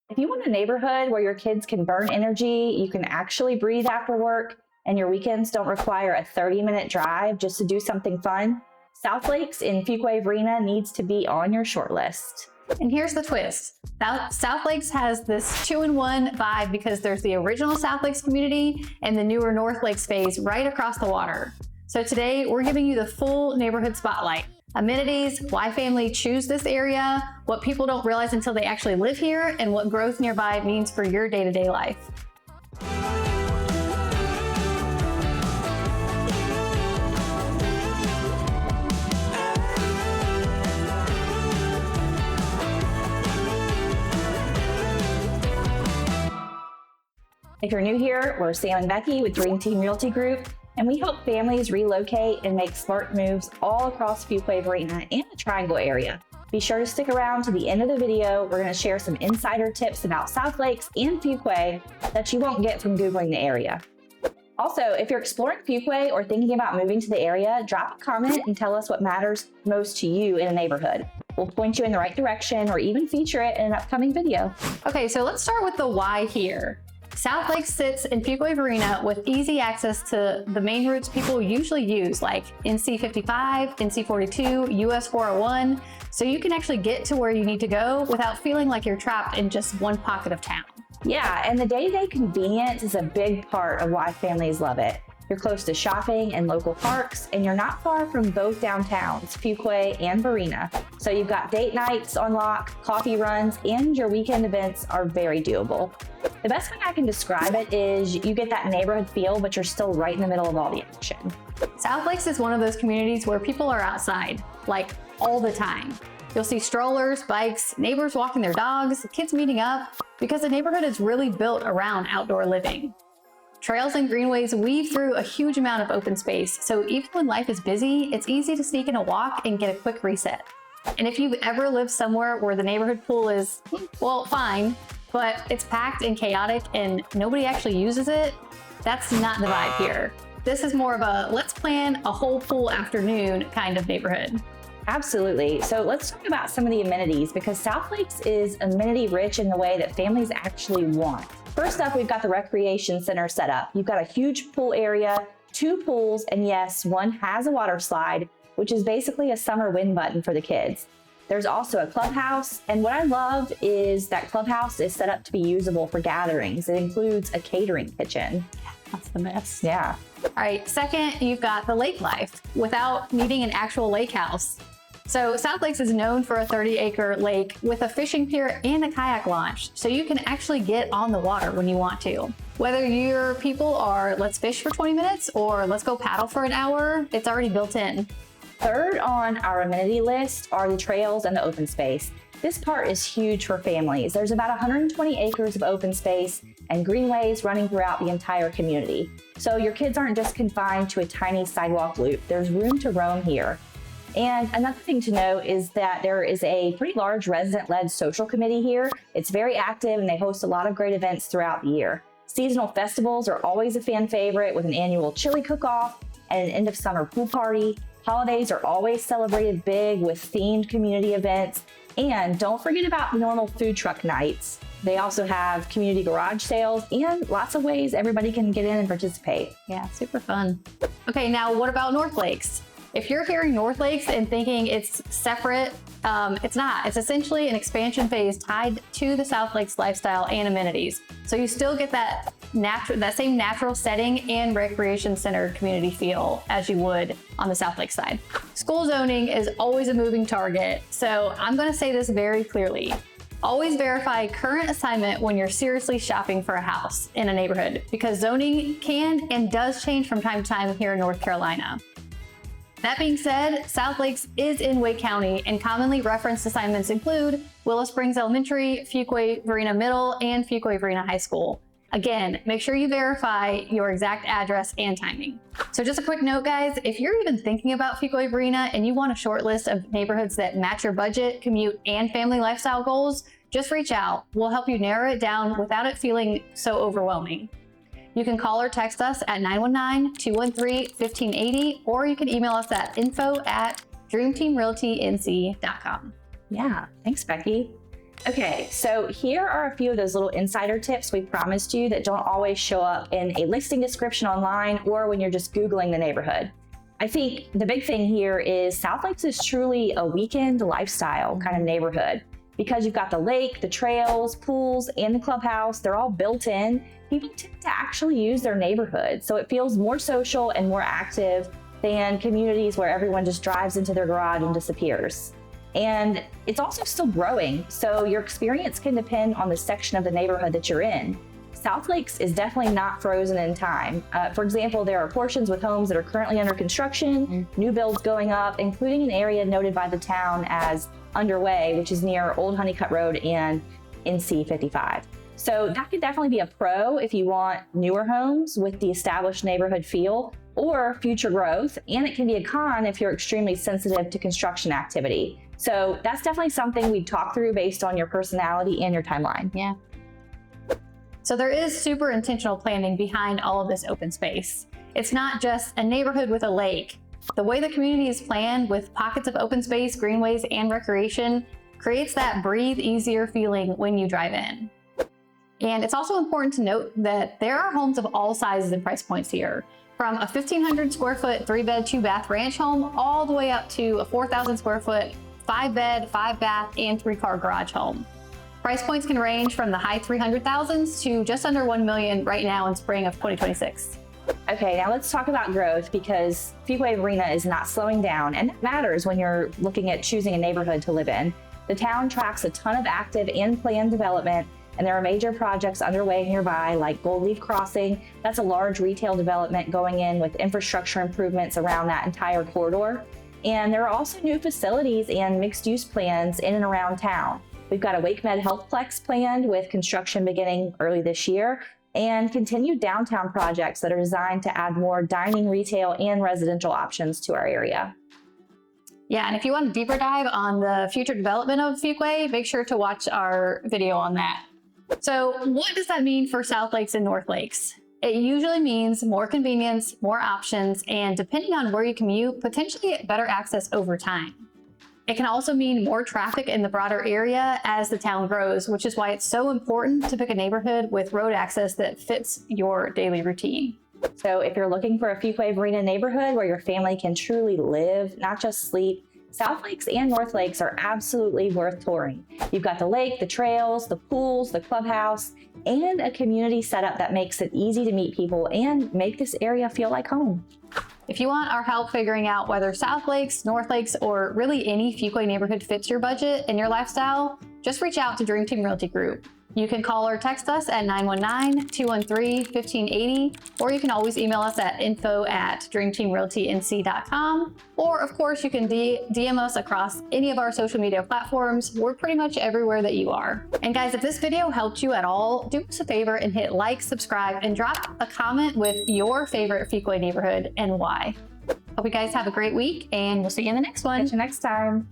If you want a neighborhood where your kids can burn energy, you can actually breathe after work, and your weekends don't require a 30-minute drive just to do something fun, South Lakes in Fuquay-Varina needs to be on your short list. And here's the twist. South Lakes has this two-in-one vibe because there's the original South Lakes community and the newer North Lakes phase right across the water. So today we're giving you the full neighborhood spotlight. Amenities, why families choose this area, what people don't realize until they actually live here, and what growth nearby means for your day-to-day life. If you're new here, we're Sam and Becky with Dream Team Realty Group, and we help families relocate and make smart moves all across Fuquay-Varina and the Triangle area. Be sure to stick around to the end of the video. We're going to share some insider tips about South Lakes and Fuquay that you won't get from Googling the area. Also, if you're exploring Fuquay or thinking about moving to the area, drop a comment and tell us what matters most to you in a neighborhood. We'll point you in the right direction or even feature it in an upcoming video. Okay, so let's start with the why here. South Lakes sits in Fuquay-Varina with easy access to the main routes people usually use, like NC 55, NC 42, US 401, so you can actually get to where you need to go without feeling like you're trapped in just one pocket of town. Yeah, and the day-to-day convenience is a big part of why families love it. You're close to shopping and local parks, and you're not far from both downtowns, Fuquay and Varina. So you've got date nights on lock, coffee runs, and your weekend events are very doable. The best way I can describe it is you get that neighborhood feel, but you're still right in the middle of all the action. South Lakes is one of those communities where people are outside, like all the time. You'll see strollers, bikes, neighbors walking their dogs, kids meeting up, because the neighborhood is really built around outdoor living. Trails and greenways weave through a huge amount of open space, so even when life is busy, it's easy to sneak in a walk and get a quick reset. And if you've ever lived somewhere where the neighborhood pool is, well, fine, but it's packed and chaotic and nobody actually uses it, that's not the vibe here. This is more of a let's plan a whole pool afternoon kind of neighborhood. Absolutely. So let's talk about some of the amenities, because South Lakes is amenity rich in the way that families actually want. First up, we've got the recreation center set up. You've got a huge pool area, 2 pools, and yes, one has a water slide, which is basically a summer win button for the kids. There's also a clubhouse, and what I love is that clubhouse is set up to be usable for gatherings. It includes a catering kitchen. That's the best. Yeah. All right, second, you've got the lake life without needing an actual lake house. So South Lakes is known for a 30-acre lake with a fishing pier and a kayak launch, so you can actually get on the water when you want to. Whether your people are let's fish for 20 minutes or let's go paddle for an hour, it's already built in. Third on our amenity list are the trails and the open space. This part is huge for families. There's about 120 acres of open space and greenways running throughout the entire community. So your kids aren't just confined to a tiny sidewalk loop. There's room to roam here. And another thing to note is that there is a pretty large resident-led social committee here. It's very active and they host a lot of great events throughout the year. Seasonal festivals are always a fan favorite, with an annual chili cook-off and an end-of-summer pool party. Holidays are always celebrated big with themed community events. And don't forget about normal food truck nights. They also have community garage sales and lots of ways everybody can get in and participate. Yeah, super fun. Okay, now what about North Lakes? If you're hearing North Lakes and thinking it's separate, it's not. It's essentially an expansion phase tied to the South Lakes lifestyle and amenities. So you still get that same natural setting and recreation centered community feel as you would on the South Lakes side. School zoning is always a moving target, so I'm going to say this very clearly. Always verify current assignment when you're seriously shopping for a house in a neighborhood, because zoning can and does change from time to time here in North Carolina. That being said, South Lakes is in Wake County, and commonly referenced assignments include Willow Springs Elementary, Fuquay-Varina Middle, and Fuquay-Varina High School. Again, make sure you verify your exact address and timing. So just a quick note, guys, if you're even thinking about Fuquay-Varina and you want a short list of neighborhoods that match your budget, commute, and family lifestyle goals, just reach out. We'll help you narrow it down without it feeling so overwhelming. You can call or text us at 919-213-1580, or you can email us at info@dreamteamrealtync.com. Yeah, thanks, Becky. Okay, so here are a few of those little insider tips we promised you that don't always show up in a listing description online or when you're just Googling the neighborhood. I think the big thing here is South Lakes is truly a weekend lifestyle kind of neighborhood because you've got the lake, the trails, pools, and the clubhouse. They're all built in. People tend to actually use their neighborhood, so it feels more social and more active than communities where everyone just drives into their garage and disappears. And it's also still growing, so your experience can depend on the section of the neighborhood that you're in. South Lakes is definitely not frozen in time. For example, there are portions with homes that are currently under construction, new builds going up, including an area noted by the town as underway, which is near Old Honeycutt Road and NC 55. So that could definitely be a pro if you want newer homes with the established neighborhood feel or future growth, and it can be a con if you're extremely sensitive to construction activity. So that's definitely something we'd talk through based on your personality and your timeline. Yeah. So there is super intentional planning behind all of this open space. It's not just a neighborhood with a lake. The way the community is planned with pockets of open space, greenways, and recreation creates that breathe easier feeling when you drive in. And it's also important to note that there are homes of all sizes and price points here, from a 1,500 square foot 3-bed, 2-bath ranch home all the way up to a 4,000 square foot 5-bed, 5-bath, and 3-car garage home. Price points can range from the high 300,000s to just under 1 million right now in spring of 2026. Okay, now let's talk about growth because Fuquay-Varina is not slowing down, and that matters when you're looking at choosing a neighborhood to live in. The town tracks a ton of active and planned development, and there are major projects underway nearby like Gold Leaf Crossing. That's a large retail development going in with infrastructure improvements around that entire corridor. And there are also new facilities and mixed-use plans in and around town. We've got a WakeMed Healthplex planned with construction beginning early this year, and continued downtown projects that are designed to add more dining, retail, and residential options to our area. Yeah, and if you want a deeper dive on the future development of Fuquay, make sure to watch our video on that. So what does that mean for South Lakes and North Lakes? It usually means more convenience, more options, and depending on where you commute, potentially better access over time. It can also mean more traffic in the broader area as the town grows, which is why it's so important to pick a neighborhood with road access that fits your daily routine. So if you're looking for a Fuquay-Varina neighborhood where your family can truly live, not just sleep, South Lakes and North Lakes are absolutely worth touring. You've got the lake, the trails, the pools, the clubhouse, and a community setup that makes it easy to meet people and make this area feel like home. If you want our help figuring out whether South Lakes, North Lakes, or really any Fuquay neighborhood fits your budget and your lifestyle, just reach out to Dream Team Realty Group. You can call or text us at 919-213-1580, or you can always email us at info@dreamteamrealtync.com. Or of course, you can DM us across any of our social media platforms. We're pretty much everywhere that you are. And guys, if this video helped you at all, do us a favor and hit like, subscribe, and drop a comment with your favorite Fuquay neighborhood and why. Hope you guys have a great week, and we'll see you in the next one. Catch you next time.